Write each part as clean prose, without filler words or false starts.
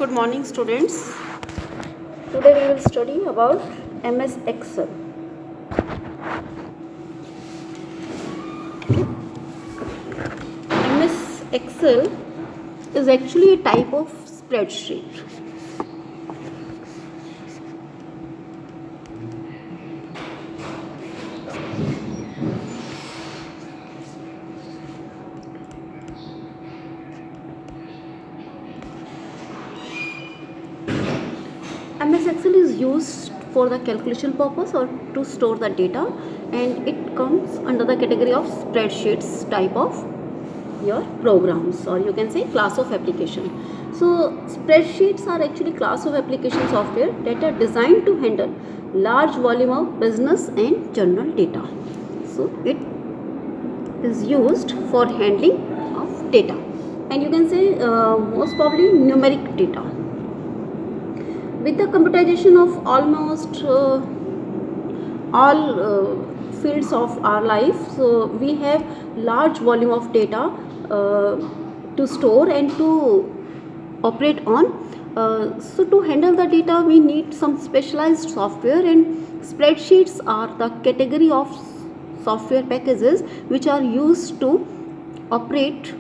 good morning students. Today we will study about MS Excel. MS Excel is actually a type of spreadsheet. MS Excel is used for the calculation purpose or to store the data, and it comes under the category of spreadsheets type of your programs, or you can say class of application. So spreadsheets are actually class of application software that are designed to handle large volume of business and general data. So it is used for handling of data, and you can say most probably numeric data. With the computerization of almost all fields of our life, so we have large volume of data to store and to operate on. So to handle the data we need some specialized software, and spreadsheets are the category of software packages which are used to operate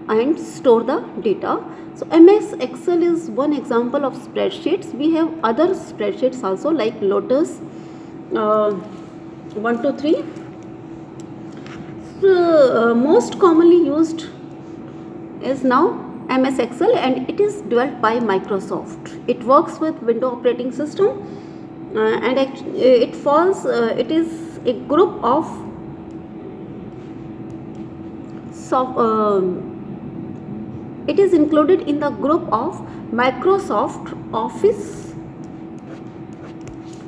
and store the data. So MS Excel is one example of spreadsheets. We have other spreadsheets also like Lotus 123. So, most commonly used is now MS Excel, and it is developed by Microsoft. It works with Windows operating system, and it is a group of it is included in the group of Microsoft Office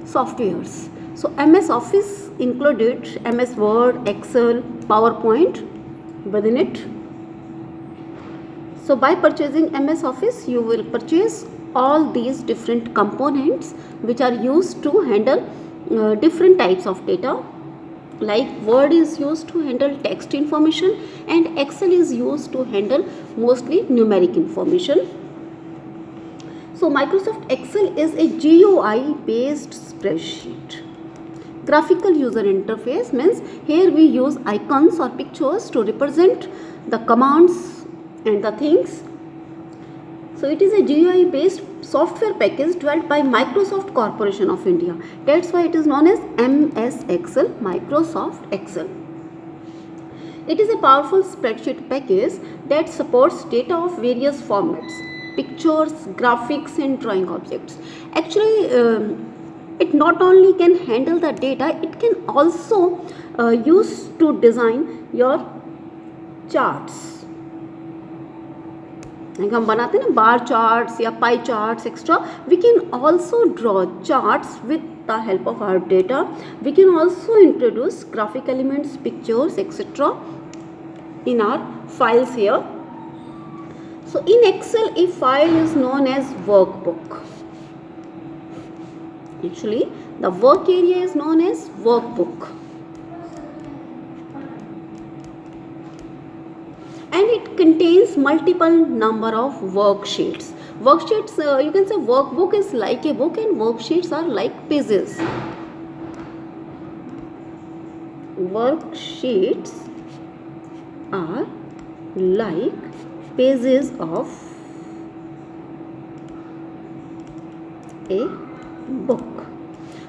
softwares. So MS Office included MS Word, Excel, PowerPoint within it. So by purchasing MS Office you will purchase all these different components which are used to handle different types of data. Like Word is used to handle text information, and Excel is used to handle mostly numeric information. So Microsoft Excel is a GUI based spreadsheet. Graphical user interface means here we use icons or pictures to represent the commands and the things. So it is a GUI based software package developed by Microsoft Corporation of India. That's why it is known as MS Excel, Microsoft Excel. It is a powerful spreadsheet package that supports data of various formats, pictures, graphics and drawing objects. Actually, it not only can handle the data, it can also use to design your charts. like हम बनाते हैं ना बार charts या pie charts extra, we can also draw charts with the help of our data. We can also introduce graphic elements, pictures, etc. in our files here. So in Excel a file is known as workbook. Actually the work area is known as workbook, and it contains multiple number of worksheets. Worksheets, you can say workbook is like a book and worksheets are like pages. Worksheets are like pages of a book.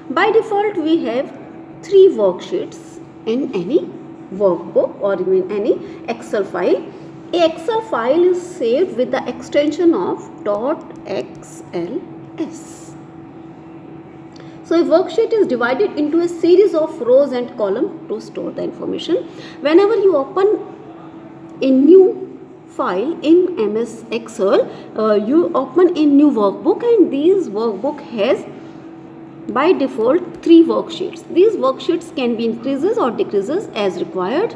By default we have 3 worksheets in any workbook or in any Excel file. A Excel file is saved with the extension of .xls. So a worksheet is divided into a series of rows and columns to store the information. Whenever you open a new file in MS Excel, you open a new workbook, and this workbook has by default 3 worksheets. These worksheets can be increases or decreases as required,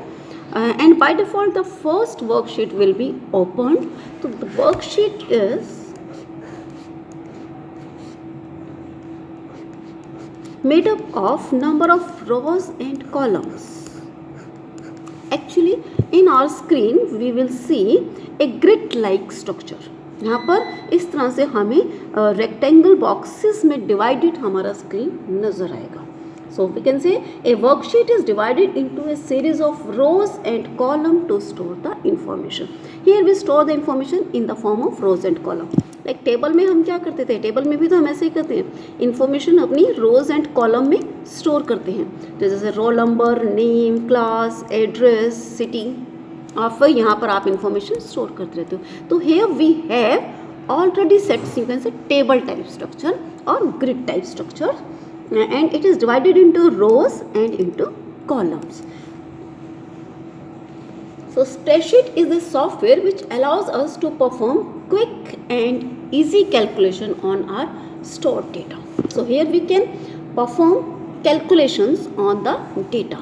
and by default the first worksheet will be opened. So the worksheet is made up of number of rows and columns. Actually in our screen we will see a grid like structure. यहाँ पर इस तरह से हमें rectangle boxes में divided हमारा screen नज़र आएगा. So we can say a worksheet is divided into a series of rows and column to store the information. Here we store the information in the form of rows and column. Like table में हम क्या करते थे, table में भी तो हम ऐसे ही करते हैं, इन्फॉर्मेशन अपनी रोज एंड कॉलम में स्टोर करते हैं. तो जैसे role number, name, class, address, city, और फिर यहाँ पर आप इंफॉर्मेशन स्टोर करते रहते हो. तो here we have already set sequence table type structure or grid type structure, and it is divided into rows and into columns. So spreadsheet is a software which allows us to perform quick and easy calculation on our stored data. So here we can perform calculations on the data.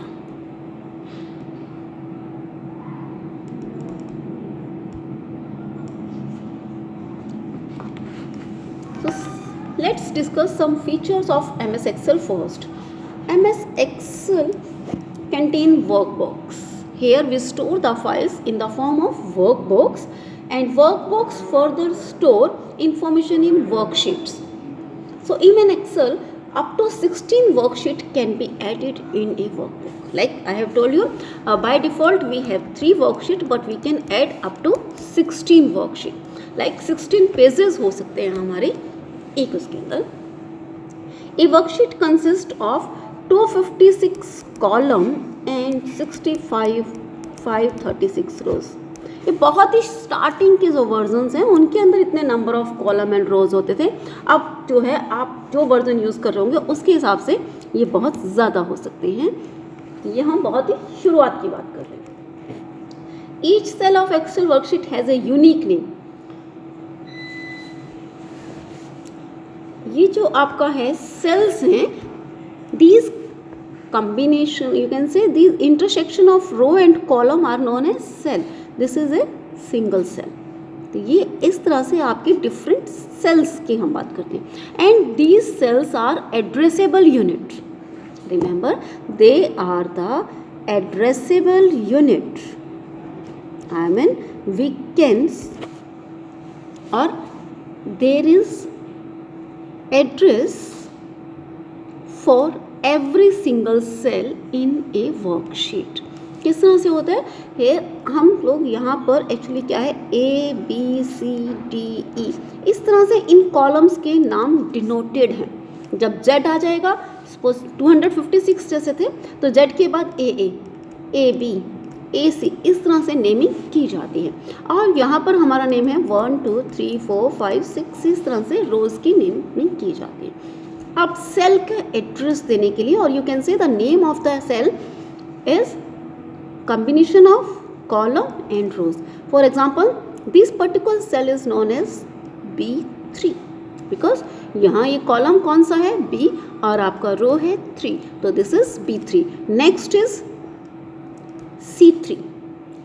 So let's discuss some features of MS Excel first. MS Excel contain workbooks. Here we store the files in the form of workbooks, and workbooks further store information in worksheets. So in Excel, up to 16 worksheets can be added in a workbook. Like I have told you, by default we have 3 worksheets, but we can add up to 16 worksheets. Like 16 pages हो सकते हैं हमारे एक उसके अंदर. A worksheet consists of 256 column and 536 rows. ये बहुत ही starting के जो वर्जन्स हैं उनके अंदर इतने नंबर ऑफ कॉलम एंड रोज होते थे. अब जो है आप जो वर्जन यूज़ कर रहे होंगे उसके हिसाब से ये बहुत ज़्यादा हो सकते हैं. ये हम बहुत ही शुरुआत की बात कर रहे हैं. Each cell of Excel worksheet has a unique name. ये जो आपका है सेल्स हैं, these combination, you can say these intersection of row and column are known as cell. This is a single cell. तो ये इस तरह से आपकी डिफरेंट सेल्स की हम बात करते हैं. And these cells are addressable unit. Remember, they are the addressable unit. I mean, we can, or there is address for every single cell in a worksheet. किस तरह से होता है ये हम लोग यहाँ पर एक्चुअली क्या है A B C D E इस तरह से इन कॉलम्स के नाम डिनोटेड हैं. जब Z आ जाएगा, सपोज 256 जैसे थे तो Z के बाद AA, AB, AC इस तरह से नेमिंग की जाती है. और यहाँ पर हमारा नेम है 1 2 3 4 5 6 इस तरह से रोज की नेमिंग की जाती है. अब सेल का एड्रेस देने के लिए, और you can say the name of the cell is combination of column and rows. For example, this particular cell is known as B3 because यहाँ ये कॉलम कौन सा है B और आपका रो है 3, तो this is B3. Next is C3.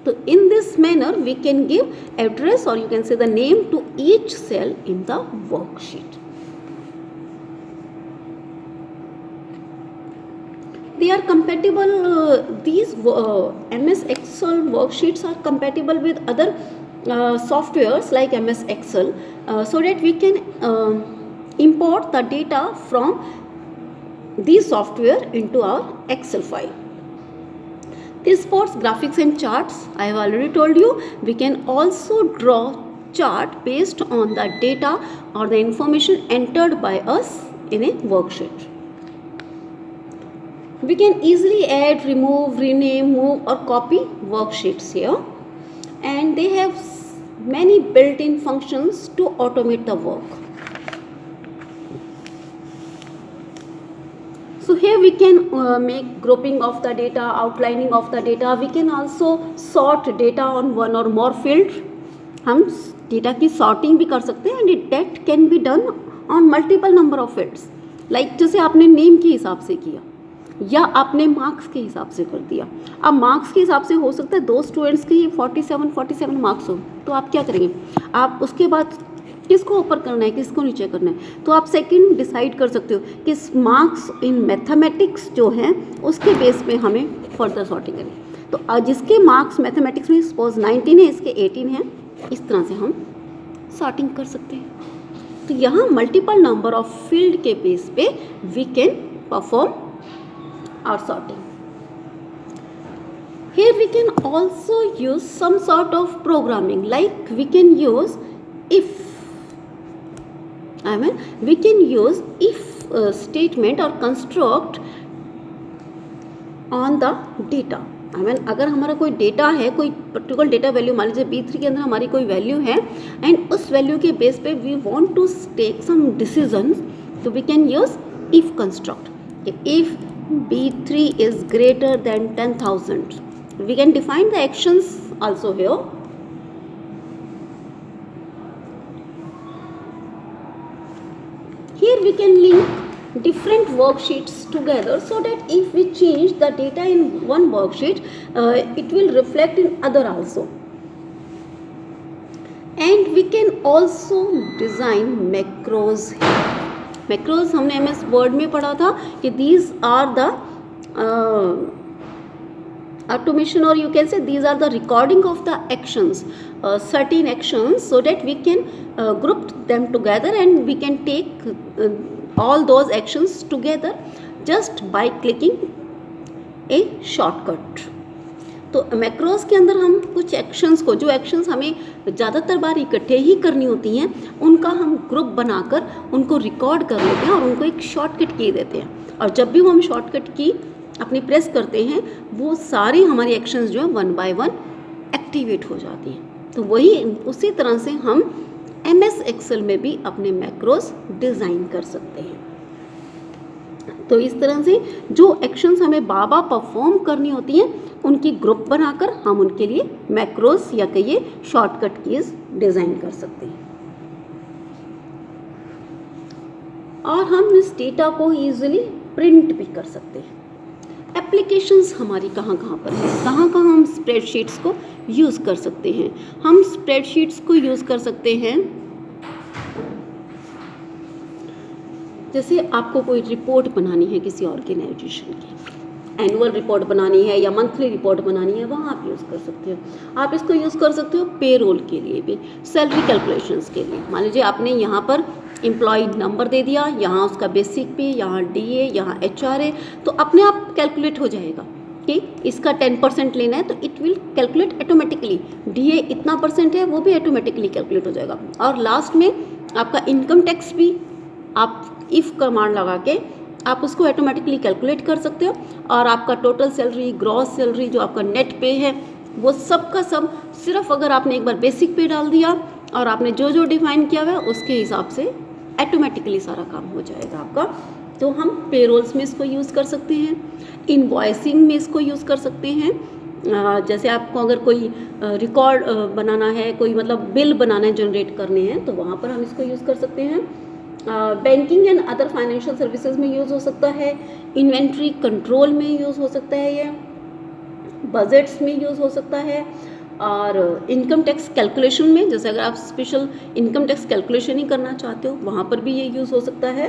तो in this manner we can give address or you can say the name to each cell in the worksheet. They are compatible, these MS Excel worksheets are compatible with other softwares like MS Excel, so that we can import the data from these software into our Excel file. This supports graphics and charts. I have already told you we can also draw chart based on the data or the information entered by us in a worksheet. We can easily add, remove, rename, move or copy worksheets here, and they have many built-in functions to automate the work. So here we can make grouping of the data, outlining of the data. We can also sort data on one or more fields. हम data की sorting भी कर सकते हैं, and that can be done on multiple number of fields. Like जैसे आपने name के हिसाब से किया या आपने मार्क्स के हिसाब से कर दिया. अब मार्क्स के हिसाब से हो सकता है 2 स्टूडेंट्स के 47 मार्क्स हो, तो आप क्या करेंगे, आप उसके बाद किसको ऊपर करना है किसको नीचे करना है, तो आप सेकंड डिसाइड कर सकते हो कि मार्क्स इन मैथमेटिक्स जो हैं उसके बेस पे हमें फर्दर सॉर्टिंग करें. तो जिसके मार्क्स मैथमेटिक्स में सपोज 19 है, इसके 18 हैं, इस तरह से हम सॉर्टिंग कर सकते हैं। तो यहाँ मल्टीपल नंबर ऑफ फील्ड के बेस पे we can perform our sorting. Here we can also use some sort of programming, like we can use if, we can use if statement or construct on the data. अगर हमारा कोई data है, कोई particular data value, मान लीजिए B3 के अंदर हमारी कोई वैल्यू है एंड उस वैल्यू के बेस पे we want to take some decisions, तो we can use if construct. If B3 is greater than 10,000, we can define the actions also here. Here we can link different worksheets together so that if we change the data in one worksheet, it will reflect in other also. And we can also design macros here. Macros हमने MS Word में पढ़ा था कि these are the automation, or you can say these are the recording of the actions, certain actions, so that we can group them together and we can take all those actions together just by clicking a shortcut. तो macros के अंदर हम कुछ actions को, जो actions हमें ज़्यादातर बार इकट्ठे ही करनी होती हैं, उनका हम ग्रुप बनाकर उनको रिकॉर्ड कर लेते हैं और उनको एक शॉर्टकट की देते हैं। और जब भी वो हम शॉर्टकट की अपनी प्रेस करते हैं, वो सारी हमारी एक्शंस जो है 1 बाय 1 एक्टिवेट हो जाती हैं। तो वही उसी तरह से हम MS एक्सेल में भी अपने मैक्रोस डिज़ाइन कर सकते हैं। तो इस तरह से जो एक्शंस हमें बार-बार परफॉर्म करनी होती हैं, उनकी ग्रुप बनाकर हम उनके लिए मैक्रोस या कहिए शॉर्टकट कीज डिज़ाइन कर सकते हैं। और हम इस डेटा को ईजिली प्रिंट भी कर सकते हैं। एप्लीकेशंस हमारी कहाँ पर है, कहाँ हम स्प्रेडशीट्स को यूज़ कर सकते हैं। हम स्प्रेडशीट्स को यूज़ कर सकते हैं, जैसे आपको कोई रिपोर्ट बनानी है किसी ऑर्गेनाइजेशन की, एनुअल रिपोर्ट बनानी है या मंथली रिपोर्ट बनानी है, वहाँ आप यूज़ कर सकते हो। आप इसको यूज़ कर सकते हो पेरोल के लिए भी, सैलरी कैलकुलेशंस के लिए। मान लीजिए आपने यहाँ पर एम्प्लॉय नंबर दे दिया, यहाँ उसका बेसिक पे, यहाँ DA, यहाँ HRA, तो अपने आप कैलकुलेट हो जाएगा कि इसका 10% लेना है, तो it will calculate automatically. DA इतना % है, वो भी ऑटोमेटिकली कैलकुलेट हो जाएगा। और लास्ट में आपका इनकम टैक्स भी आप इफ़ कमांड लगा के आप उसको ऑटोमेटिकली कैलकुलेट कर सकते हो। और आपका टोटल सैलरी, ग्रॉस सैलरी, जो आपका नेट पे है, वो सब का सब सिर्फ अगर आपने एक बार बेसिक पे डाल दिया और आपने जो डिफाइन किया हुआ है उसके हिसाब से ऑटोमेटिकली सारा काम हो जाएगा आपका। तो हम पेरोल्स में इसको यूज़ कर सकते हैं, इनवॉइसिंग में इसको यूज़ कर सकते हैं। जैसे आपको अगर कोई रिकॉर्ड बनाना है, कोई मतलब बिल बनाना है, जनरेट करने हैं, तो वहाँ पर हम इसको यूज़ कर सकते हैं। Banking and other financial services में यूज़ हो सकता है, इन्वेंट्री कंट्रोल में यूज़ हो सकता है, ये बजट्स में यूज़ हो सकता है, और इनकम टैक्स कैलकुलेशन में, जैसे अगर आप स्पेशल इनकम टैक्स कैलकुलेशन ही करना चाहते हो, वहाँ पर भी ये यूज़ हो सकता है।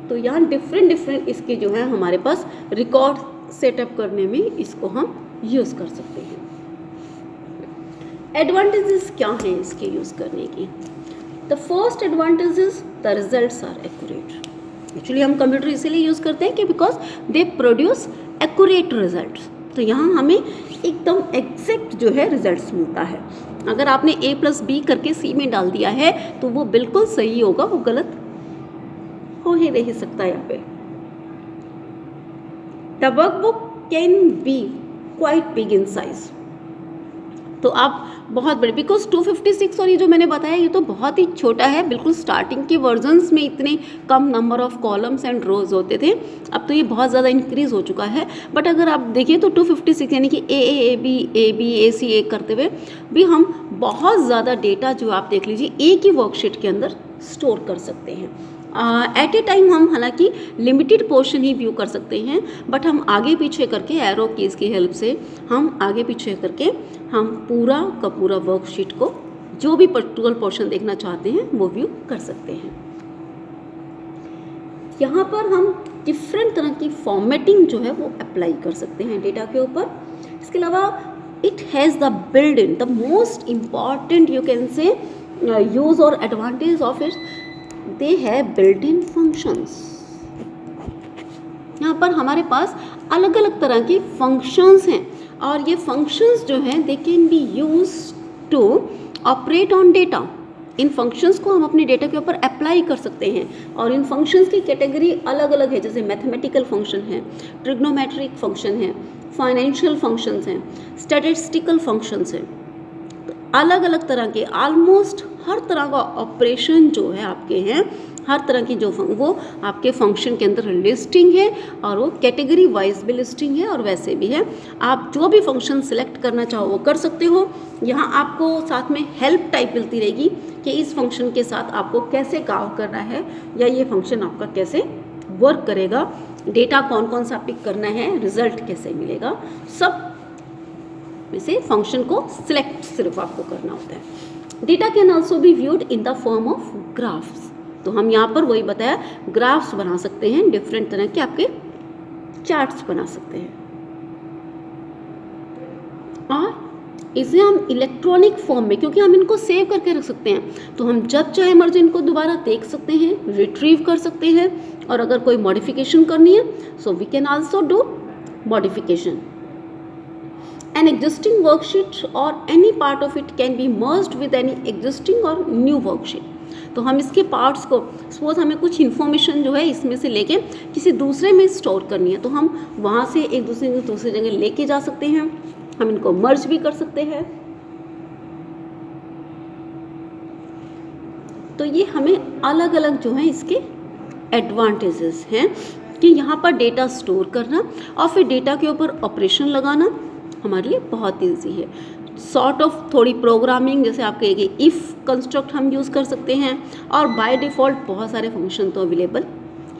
तो यहाँ डिफरेंट इसके जो है हमारे पास रिकॉर्ड सेटअप करने में इसको हम यूज़ कर सकते हैं। एडवांटेजेस क्या हैं इसके यूज़ करने की? The first advantage is the results are accurate. Actually हम कंप्यूटर इसीलिए यूज़ करते हैं कि because they produce accurate results. तो यहाँ हमें एकदम एग्जैक्ट जो है रिजल्ट्स मिलता है। अगर आपने A+B करके C में डाल दिया है तो वो बिल्कुल सही होगा, वो गलत हो ही नहीं सकता। यहाँ पे the workbook can be quite big in size. तो आप बहुत बड़े, बिकॉज 256 और ये जो मैंने बताया ये तो बहुत ही छोटा है, बिल्कुल स्टार्टिंग के वर्जन्स में इतने कम नंबर ऑफ कॉलम्स एंड रोज होते थे, अब तो ये बहुत ज़्यादा इंक्रीज़ हो चुका है। बट अगर आप देखिए तो 256 यानी कि AB AC करते हुए भी हम बहुत ज़्यादा डेटा जो आप देख लीजिए एक ही वर्कशीट के अंदर स्टोर कर सकते हैं। एट ए टाइम हम हालांकि लिमिटेड पोर्शन ही व्यू कर सकते हैं, बट हम आगे पीछे करके एरो कीज़ की हेल्प से हम आगे पीछे करके हम पूरा का पूरा वर्कशीट को जो भी पर्टिकुलर पोर्शन देखना चाहते हैं वो व्यू कर सकते हैं। यहाँ पर हम डिफरेंट तरह की फॉर्मेटिंग जो है वो अप्लाई कर सकते हैं डेटा के ऊपर। इसके अलावा it has the build in the most important you can से use or advantage of it, they have built-in functions. यहाँ पर हमारे पास अलग अलग तरह के फंक्शंस हैं और ये फंक्शंस जो हैं they can be use to operate on data. इन फंक्शंस को हम अपने डेटा के ऊपर अप्लाई कर सकते हैं और इन फंक्शंस की कैटेगरी अलग अलग है, जैसे मैथमेटिकल फंक्शन है, ट्रिग्नोमेट्रिक फंक्शन है, फाइनेंशियल फंक्शंस हैं, स्टैटिस्टिकल फंक्शंस हैं. अलग अलग तरह के ऑलमोस्ट हर तरह का ऑपरेशन जो है आपके हैं, हर तरह की जो वो आपके फंक्शन के अंदर लिस्टिंग है और वो कैटेगरी वाइज भी लिस्टिंग है और वैसे भी है. आप जो भी फंक्शन सिलेक्ट करना चाहो वो कर सकते हो. यहाँ आपको साथ में हेल्प टाइप मिलती रहेगी कि इस फंक्शन के साथ आपको कैसे काम करना है या ये फंक्शन आपका कैसे वर्क करेगा, डेटा कौन कौन सा पिक करना है, रिजल्ट कैसे मिलेगा, सब में से फंक्शन को सिलेक्ट सिर्फ आपको करना होता है. Data can also be viewed in the form of graphs. तो हम यहाँ पर वही बताया, ग्राफ्स बना सकते हैं, डिफरेंट तरह के आपके चार्ट्स बना सकते हैं और इसे हम इलेक्ट्रॉनिक फॉर्म में, क्योंकि हम इनको सेव करके रख सकते हैं तो हम जब चाहे मर्जी इनको दोबारा देख सकते हैं, रिट्रीव कर सकते हैं और अगर कोई मॉडिफिकेशन करनी है so we can also do modification. An existing worksheet or any part of it can be merged with any existing or new worksheet. तो हम इसके पार्ट्स को, सपोज हमें कुछ इन्फॉर्मेशन जो है इसमें से लेके किसी दूसरे में स्टोर करनी है तो हम वहाँ से एक दूसरी जगह लेके जा सकते हैं. हम इनको मर्ज भी कर सकते हैं. तो ये हमें अलग अलग जो है इसके एडवांटेजेस हैं कि यहाँ पर डेटा स्टोर करना और फिर डेटा के ऊपर ऑपरेशन लगाना हमारे लिए बहुत ईजी है. सॉर्ट ऑफ थोड़ी प्रोग्रामिंग, जैसे आपके इफ़ कंस्ट्रक्ट हम यूज़ कर सकते हैं और बाय डिफ़ॉल्ट बहुत सारे फंक्शन तो अवेलेबल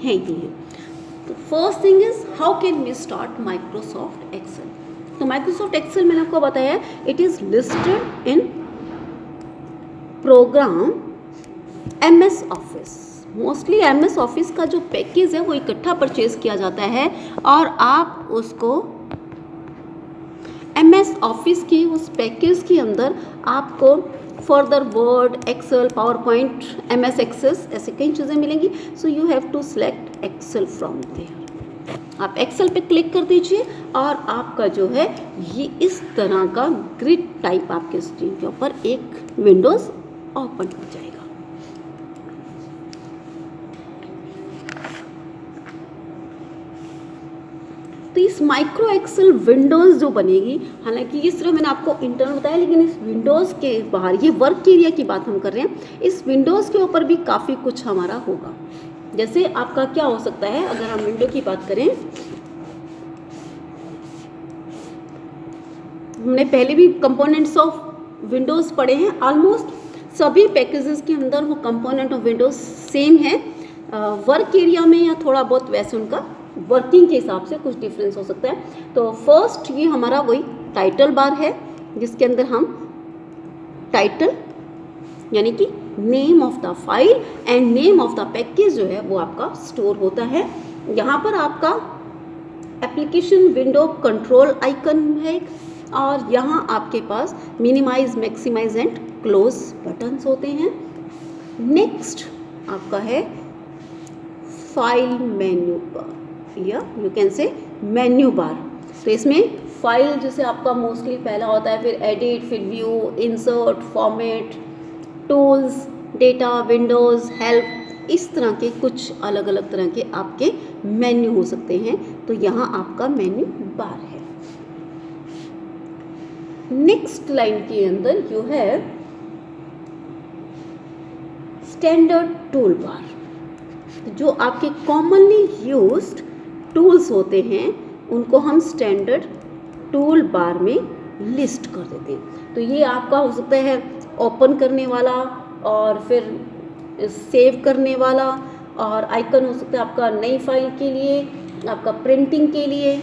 हैं ही हैं. तो first thing is how can we start Microsoft Excel. तो माइक्रोसॉफ्ट एक्सेल मैंने आपको बताया है it is listed in program MS office. Mostly MS office का जो पैकेज है वो इकट्ठा परचेज किया जाता है और आप उसको MS ऑफिस की उस पैकेज के अंदर आपको further Word, Excel, PowerPoint, MS Access ऐसे कई चीज़ें मिलेंगी. So you have to select Excel from there. आप एक्सेल पे क्लिक कर दीजिए और आपका जो है ये इस तरह का ग्रिड टाइप आपके स्क्रीन के ऊपर एक विंडोज़ ओपन हो जाएगा. तो इस माइक्रो एक्सेल विंडोज़ जो बनेगी, हालांकि ये सिर्फ मैंने आपको इंटरनल बताया, लेकिन इस विंडोज़ के बाहर ये वर्क एरिया की बात हम कर रहे हैं, इस विंडोज़ के ऊपर भी काफ़ी कुछ हमारा होगा. जैसे आपका क्या हो सकता है, अगर हम विंडो की बात करें, हमने पहले भी कंपोनेंट्स ऑफ विंडोज़ पढ़े हैं. ऑलमोस्ट सभी पैकेजेस के अंदर वो कंपोनेंट ऑफ विंडोज़ सेम है. वर्क एरिया में या थोड़ा बहुत वैसे उनका वर्किंग के हिसाब से कुछ डिफरेंस हो सकता है. तो फर्स्ट ये हमारा वही टाइटल बार है जिसके अंदर हम टाइटल यानी कि name of the file and name of the package जो है वो आपका स्टोर होता है. यहाँ पर आपका एप्लीकेशन विंडो कंट्रोल आइकन है और यहाँ आपके पास minimise, maximise and close buttons होते हैं. नेक्स्ट आपका है फाइल मेन्यू बार या you can say menu bar. तो इसमें फाइल जैसे आपका मोस्टली पहला होता है, फिर एडिट, फिर view, insert, format, tools, data, Windows, help, इस तरह के कुछ अलग अलग तरह के आपके मेन्यू हो सकते हैं. तो यहाँ आपका मेन्यू बार है. नेक्स्ट लाइन के अंदर यू है स्टैंडर्ड टूल बार. जो आपके कॉमनली यूज्ड टूल्स होते हैं उनको हम स्टैंडर्ड टूल बार में लिस्ट कर देते हैं. तो ये आपका हो सकता है ओपन करने वाला और फिर सेव करने वाला, और आइकन हो सकता है आपका नई फाइल के लिए, आपका प्रिंटिंग के लिए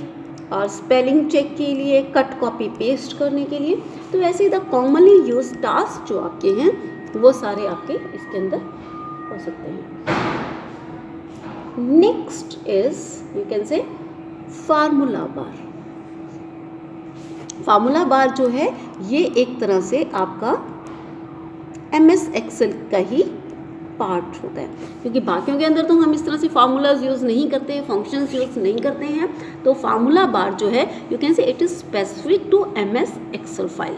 और स्पेलिंग चेक के लिए, कट कॉपी पेस्ट करने के लिए. तो ऐसे द कॉमनली यूज टास्क जो आपके हैं वो सारे आपके इसके अंदर हो सकते हैं. नेक्स्ट इज यू कैन से फार्मूला बार. फार्मूला बार जो है ये एक तरह से आपका MS एक्सेल का ही पार्ट होता है, क्योंकि बाकियों के अंदर तो हम इस तरह से फार्मूलाज यूज़ नहीं करते हैं, फंक्शंस यूज़ नहीं करते हैं। तो फार्मूला बार जो है you can say it is specific to MS Excel file.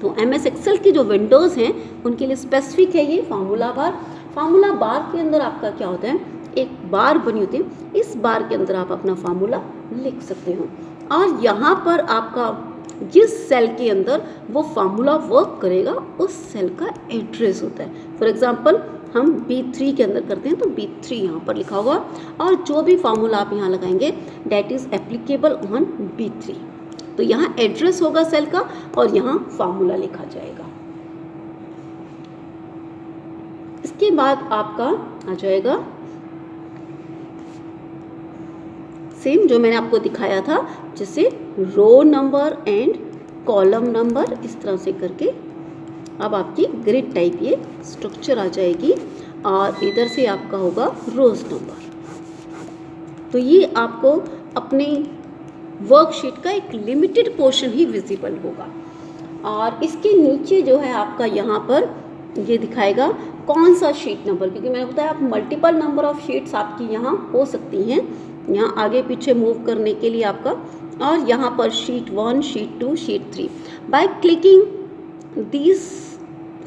तो MS एक्सेल की जो विंडोज़ हैं उनके लिए स्पेसिफिक है ये फार्मूला बार। फार्मूला बार के अंदर आपका क्या होता है, एक बार बनी होती है, इस बार के अंदर आप अपना फार्मूला लिख सकते हो और यहाँ पर आपका जिस सेल के अंदर वो फार्मूला वर्क करेगा उस सेल का एड्रेस होता है। फॉर एग्जांपल हम B3 के अंदर करते हैं तो B3 यहाँ पर लिखा होगा और जो भी फार्मूला आप यहाँ लगाएंगे that is applicable on B3। तो यहाँ एड्रेस होगा सेल का और यहाँ फार्मूला लिखा जाएगा। इसके बाद आपका आ जाएगा सेम जो मैंने आपको दिखाया था, जैसे row number and column number, इस तरह से करके अब आपकी ग्रिड टाइप ये स्ट्रक्चर आ जाएगी और इधर से आपका होगा रोज नंबर। तो ये आपको अपने वर्कशीट का एक लिमिटेड पोर्शन ही विजिबल होगा और इसके नीचे जो है आपका यहाँ पर ये दिखाएगा कौन सा शीट नंबर, क्योंकि मैंने बताया आप मल्टीपल नंबर ऑफ शीट्स आपकी यहाँ हो सकती हैं, यहाँ आगे पीछे मूव करने के लिए आपका। और यहाँ पर sheet 1, sheet 2, sheet 3, by clicking these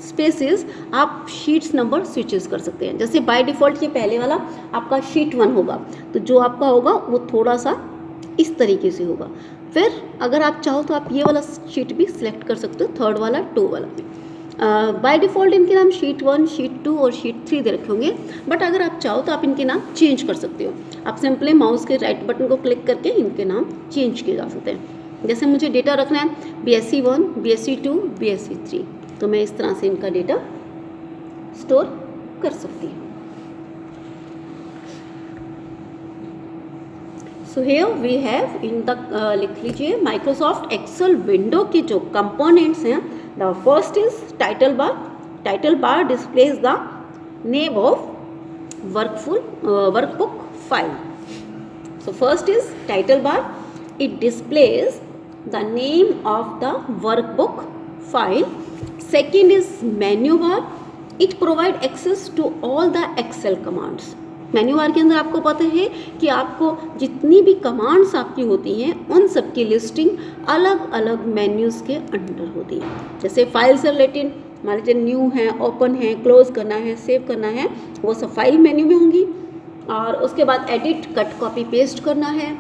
spaces आप शीट्स नंबर स्विचेस कर सकते हैं। जैसे बाय डिफ़ॉल्ट ये पहले वाला आपका शीट 1 होगा, तो जो आपका होगा वो थोड़ा सा इस तरीके से होगा। फिर अगर आप चाहो तो आप ये वाला शीट भी सिलेक्ट कर सकते हो, थर्ड वाला, 2 वाला भी। बाय डिफ़ॉल्ट इनके नाम शीट 1, शीट 2 और शीट 3 दे रखे होंगे, बट अगर आप चाहो तो आप इनके नाम चेंज कर सकते हो। आप सिंपली माउस के राइट बटन को क्लिक करके इनके नाम चेंज किए जा सकते हैं। जैसे मुझे डेटा रखना है BSc 1, BSc 2, BSc 3, तो मैं इस तरह से इनका डेटा स्टोर कर सकती हूँ। So here we have in the लिख लीजिए माइक्रोसॉफ्ट एक्सेल विंडो के जो कंपोनेंट्स हैं। The first is title bar. Title bar displays the name of workbook file. So first is title bar. It displays the name of the workbook file. Second is menu bar. It provide access to all the Excel commands. Menu bar के अंदर आपको पता है कि आपको जितनी भी commands आपकी होती हैं उन सब की लिस्टिंग अलग अलग मेन्यूज़ के अंडर होती है। जैसे फाइल से रिलेटेड मान लीजिए न्यू है, ओपन है, क्लोज करना है, सेव करना है, वो सब फाइल मेन्यू में होंगी। और उसके बाद एडिट, कट, कॉपी, पेस्ट करना है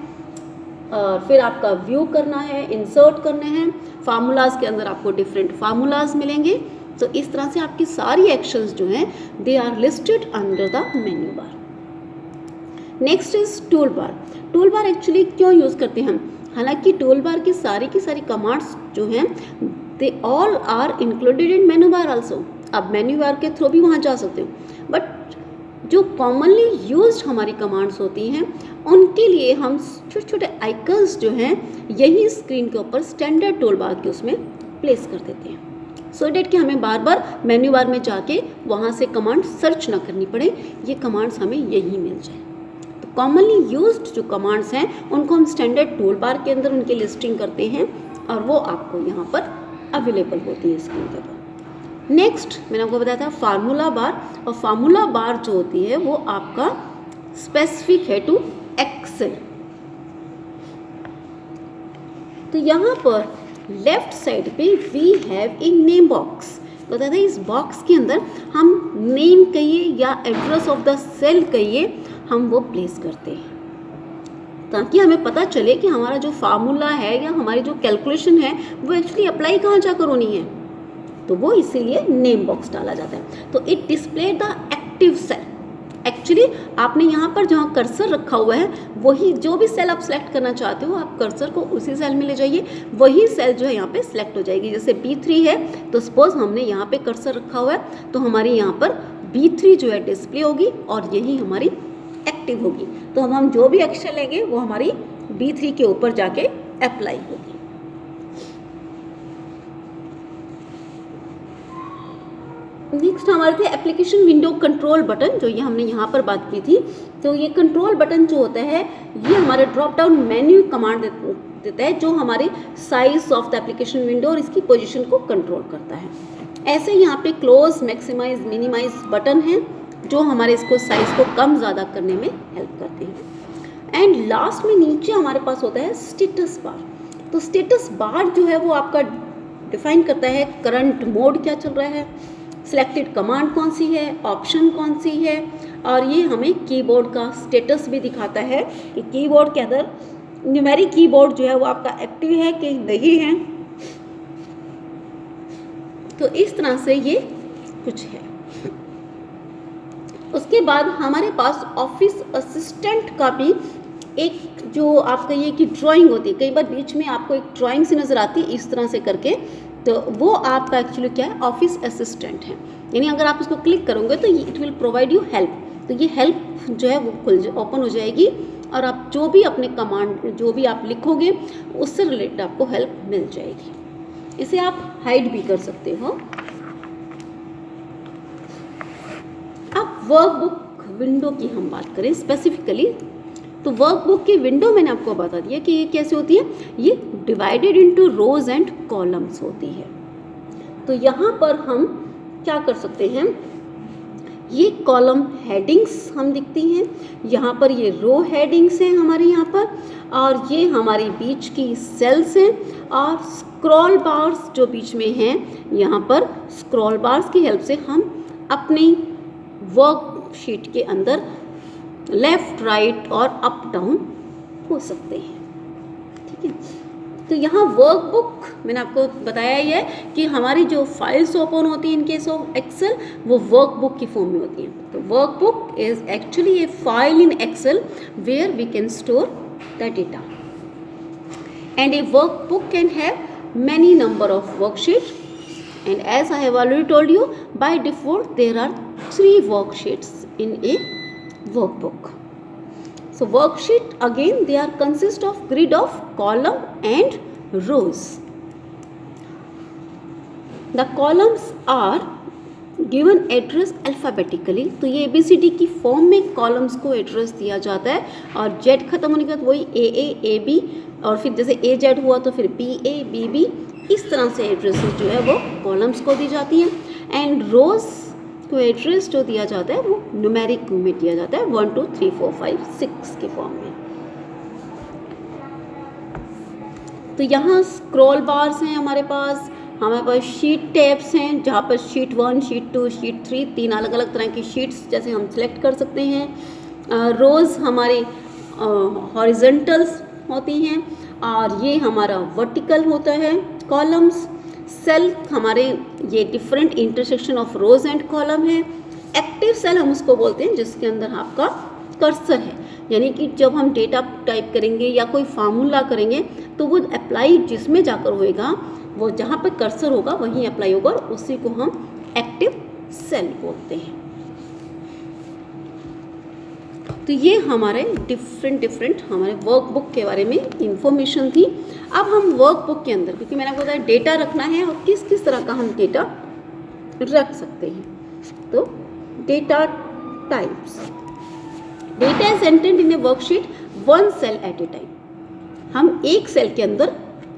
और फिर आपका व्यू करना है, इंसर्ट करने हैं। फार्मूलाज के अंदर आपको डिफरेंट फार्मूलाज मिलेंगे। तो इस तरह से आपकी सारी एक्शंस जो हैं they are listed under the menu bar. Next is tool bar. Tool bar actually क्यों यूज़ करते हैं हम, हालांकि टूल बार की सारी कमांड्स जो हैं they all are included in menu bar also. आप मेन्यू बार के थ्रू भी वहाँ जा सकते हो, बट जो कॉमनली यूज्ड हमारी कमांड्स होती हैं उनके लिए हम छोटे छोटे आइकन्स जो हैं यही स्क्रीन के ऊपर स्टैंडर्ड टूल बार के उसमें प्लेस कर देते हैं, सो डेट कि हमें बार बार मेन्यू बार में जाके वहाँ से कमांड सर्च ना करनी पड़े, ये कमांड्स हमें यही मिल जाए। तो कॉमनली यूज्ड जो कमांड्स हैं उनको हम स्टैंडर्ड टूल बार के अंदर उनकी लिस्टिंग करते हैं और वो आपको यहाँ पर अवेलेबल होती है स्क्रीन के ऊपर। नेक्स्ट मैंने आपको बताया था फार्मूला बार, और फार्मूला बार जो होती है वो आपका स्पेसिफिक है टू एक्सेल। तो यहाँ पर लेफ्ट साइड पे we have a name box. तो दादा इस बॉक्स के अंदर हम नेम कहिए या एड्रेस ऑफ द सेल कहिए हम वो प्लेस करते हैं ताकि हमें पता चले कि हमारा जो फार्मूला है या हमारी जो कैलकुलेशन है वो एक्चुअली अप्लाई कहाँ जाकर होनी है, तो वो इसीलिए नेम बॉक्स डाला जाता है। तो it display the active cell. Actually आपने यहाँ पर जहाँ कर्सर रखा हुआ है वही जो भी सेल आप सेलेक्ट करना चाहते हो आप कर्सर को उसी सेल में ले जाइए, वही सेल जो है यहाँ पे सिलेक्ट हो जाएगी। जैसे B3 है तो सपोज हमने यहाँ पे कर्सर रखा हुआ है तो हमारी यहाँ पर B3 जो है डिस्प्ले होगी और यही हमारी एक्टिव होगी। तो हम जो भी एक्शन लेंगे वो हमारी B3 के ऊपर जाके अप्लाई होगी। नेक्स्ट हमारे थे एप्लीकेशन विंडो कंट्रोल बटन, जो ये हमने यहाँ पर बात की थी। तो ये कंट्रोल बटन जो होता है ये हमारे ड्रॉप डाउन मेन्यू कमांड देता है जो हमारे size of the application window और इसकी पोजीशन को कंट्रोल करता है। ऐसे यहाँ पे क्लोज, मैक्सिमाइज, मिनिमाइज बटन हैं जो हमारे इसको साइज को कम ज़्यादा करने में हेल्प करते हैं। एंड लास्ट में नीचे हमारे पास होता है स्टेटस बार। तो स्टेटस बार जो है वो आपका डिफाइन करता है करंट मोड क्या चल रहा है, सिलेक्टेड कमांड कौन सी है, ऑप्शन कौन सी है, और ये हमें कीबोर्ड का स्टेटस भी दिखाता है कि कीबोर्ड के अंदर न्यूमेरिक कीबोर्ड जो है वो आपका एक्टिव है कि नहीं है। तो इस तरह से ये कुछ है। उसके बाद हमारे पास ऑफिस असिस्टेंट का भी एक जो आप कहिए कि ड्राइंग होती है, कई बार बीच में आपको एक ड्राइंग सी नज़र आती है इस तरह से करके, तो वो आपका एक्चुअली क्या है, ऑफिस असिस्टेंट है। यानी अगर आप उसको क्लिक करोगे तो it will provide you help. तो ये हेल्प जो है वो ओपन हो जाएगी और आप जो भी अपने कमांड जो भी आप लिखोगे उससे रिलेटेड आपको हेल्प मिल जाएगी। इसे आप हाइड भी कर सकते हो। अब वर्कबुक विंडो की हम बात करें स्पेसिफिकली, तो वर्कबुक की विंडो मैंने आपको बता दिया कि ये कैसे होती है। ये divided into rose and columns होती है। तो यहाँ पर हम क्या कर सकते हैं, ये कॉलम हेडिंग्स हम दिखती हैं, यहाँ पर ये रो हेडिंग्स हैं हमारे यहाँ पर, और ये हमारी बीच की सेल्स हैं, और स्क्रॉल बार्स जो बीच में हैं यहाँ पर, स्क्रॉल बार्स की हेल्प से हम अपनी वर्कशीट के अंदर लेफ्ट, राइट और अप डाउन हो सकते हैं। ठीक है, तो यहाँ वर्कबुक मैंने आपको बताया ही है कि हमारी जो फाइल्स ओपन होती हैं इन केस ऑफ एक्सेल वो वर्कबुक की फॉर्म में होती हैं। तो workbook is actually a file in Excel where we can store the data, and a workbook can have many number of worksheet, and as I have already told you, by default there are 3 worksheets in a workbook. So worksheet again they are consist of grid of column and rows. The columns are given address alphabetically. तो ये ABCD की form में columns को address दिया जाता है, और Z खत्म होने के बाद वही AA AB और फिर जैसे AZ हुआ तो फिर BA BB, इस तरह से एड्रेसेस जो है वो कॉलम्स को दी जाती हैं। एंड रोज को एड्रेस जो दिया जाता है वो न्यूमेरिक में दिया जाता है 1 2 3 4 5 6 के फॉर्म में। तो यहाँ स्क्रॉल बार्स हैं हमारे पास शीट टैब्स हैं जहाँ पर शीट 1 शीट 2 शीट 3 3 अलग अलग तरह की शीट्स जैसे हम सिलेक्ट कर सकते हैं। रोज़ हमारे हॉरिजेंटल्स होती हैं और ये हमारा वर्टिकल होता है। कॉलम्स सेल हमारे ये different intersection of rose and column है। एक्टिव सेल हम उसको बोलते हैं जिसके अंदर आपका कर्सर है, यानी कि जब हम डेटा टाइप करेंगे या कोई फार्मूला करेंगे तो वो अप्लाई जिसमें जाकर होएगा, वो जहाँ पर कर्सर होगा वहीं अप्लाई होगा, और उसी को हम एक्टिव सेल बोलते हैं। तो ये हमारे डिफरेंट हमारे वर्कबुक के बारे में इंफॉर्मेशन थी। अब हम वर्कबुक के अंदर, क्योंकि मैंने आपको बताया डेटा रखना है और किस किस तरह का हम डेटा रख सकते हैं, तो data types. Data is entered in a worksheet 1 cell at a time. हम एक सेल के अंदर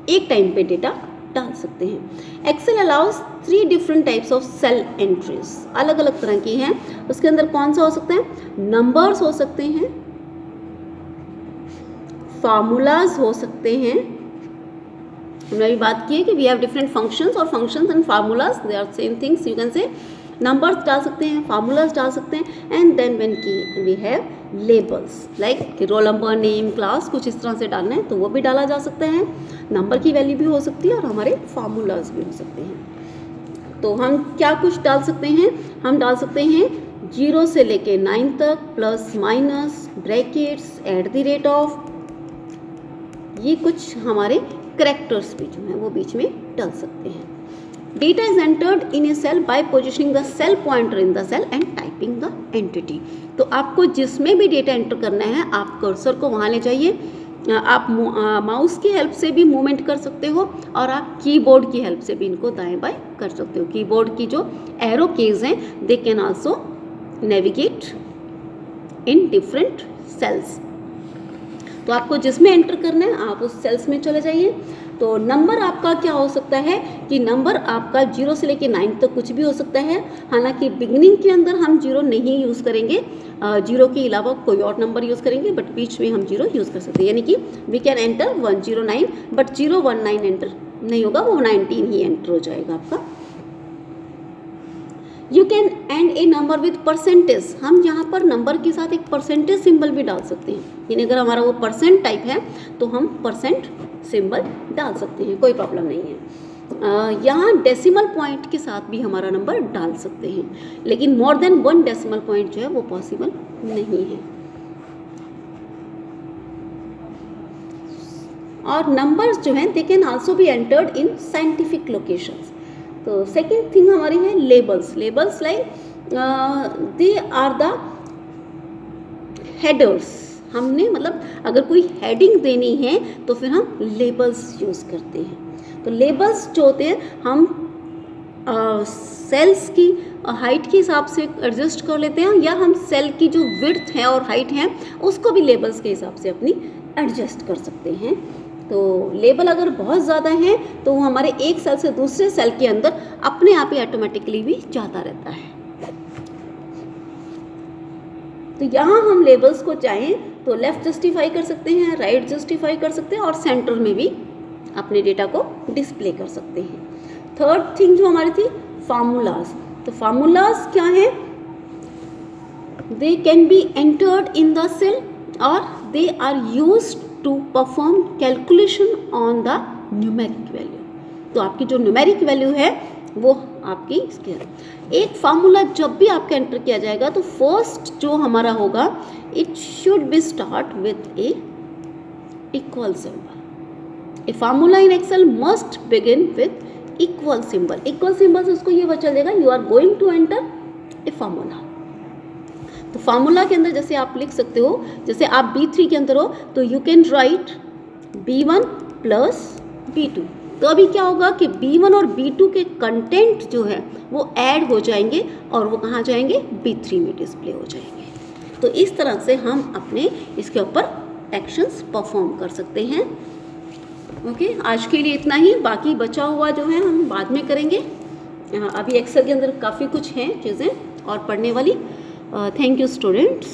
एक टाइम पे डेटा डाल सकते हैं। Excel allows 3 different types of cell entries, अलग अलग तरह की हैं। उसके अंदर कौन सा हो सकता है, नंबर्स हो सकते हैं, फार्मूलाज हो सकते हैं। हमने अभी बात की है कि वी हैव डिफरेंट फंक्शंस, और functions and formulas they are same things. You can say numbers डाल सकते हैं, फार्मूलाज डाल सकते हैं, एंड देन व्हेन की we have labels like roll number, name, class, कुछ इस तरह से डालना है तो वो भी डाला जा सकता है। नंबर की वैल्यू भी हो सकती है और हमारे फार्मूलाज भी हो सकते हैं। तो हम क्या कुछ डाल सकते हैं, हम डाल सकते हैं 0 से लेके 9 तक, प्लस माइनस, ब्रैकेट्स, @ ऑफ, ये कुछ हमारे करैक्टर्स भी जो हैं वो बीच में डाल सकते हैं। Data is entered in a cell by positioning the cell pointer in the cell and typing the entity. तो आपको जिसमें भी डेटा एंटर करना है आप कर्सर को वहाँ ले जाइए। आप माउस की हेल्प से भी मूवमेंट कर सकते हो और आप कीबोर्ड की हेल्प से भी इनको दाएं बाएं कर सकते हो। कीबोर्ड की जो एरो कीज हैं they can also navigate in different cells. तो आपको जिसमें एंटर करना है आप उस सेल्स में चले जाइए। तो नंबर आपका क्या हो सकता है कि नंबर आपका 0 से लेके 9 तक कुछ भी हो सकता है। हालांकि बिगिनिंग के अंदर हम 0 नहीं यूज़ करेंगे, 0 के अलावा कोई और नंबर यूज़ करेंगे, बट बीच में हम 0 यूज़ कर सकते हैं। यानी कि we can enter 109, but 019 enter नहीं होगा, वो 19 ही एंटर हो जाएगा आपका। You can end a number with percentage, हम यहाँ पर नंबर के साथ एक परसेंटेज सिंबल भी डाल सकते हैं। यानी अगर हमारा वो परसेंट टाइप है तो हम परसेंट सिंबल डाल सकते हैं, कोई प्रॉब्लम नहीं है। यहाँ डेसिमल पॉइंट के साथ भी हमारा नंबर डाल सकते हैं, लेकिन मोर देन 1 डेसिमल पॉइंट जो है वो पॉसिबल नहीं है। और नंबर्स जो हैं they can also be entered in scientific locations. तो सेकेंड थिंग हमारी है labels. Labels like they are the headers. हमने मतलब अगर कोई हेडिंग देनी है तो फिर हम लेबल्स यूज़ करते हैं। तो लेबल्स जो होते हैं हम सेल्स की हाइट के हिसाब से एडजस्ट कर लेते हैं, या हम सेल की जो विड्थ है और हाइट है उसको भी लेबल्स के हिसाब से अपनी एडजस्ट कर सकते हैं। तो लेबल अगर बहुत ज़्यादा है तो वो हमारे एक सेल से दूसरे सेल के अंदर अपने आप ही ऑटोमेटिकली भी जाता रहता है। तो यहाँ हम लेबल्स को चाहें तो लेफ़्ट जस्टिफाई कर सकते हैं, राइट जस्टिफाई कर सकते हैं, और सेंटर में भी अपने डेटा को डिस्प्ले कर सकते हैं। थर्ड थिंग जो हमारी थी फार्मूलाज। तो फार्मूलाज क्या है? They can be entered in the cell और they are used to perform calculation on the numeric value. तो आपकी जो न्यूमेरिक वैल्यू है वो आपकी इसके एक फार्मूला जब भी आपका एंटर किया जाएगा तो फर्स्ट जो हमारा होगा it should be start with a equal symbol. A formula in Excel must begin with equal symbol. Equal symbol से उसको ये पता चलेगा you are going to enter a formula. तो फार्मूला के अंदर जैसे आप लिख सकते हो, जैसे आप B3 के अंदर हो तो you can write B1 plus B2। तो अभी क्या होगा कि B1 और B2 के कंटेंट जो है वो ऐड हो जाएंगे और वो कहाँ जाएंगे? B3 में डिस्प्ले हो जाएंगे। तो इस तरह से हम अपने इसके ऊपर एक्शंस परफॉर्म कर सकते हैं। ओके, आज के लिए इतना ही, बाकी बचा हुआ जो है हम बाद में करेंगे। अभी एक्सेल के अंदर काफ़ी कुछ हैं चीज़ें और पढ़ने वाली। Thank you students.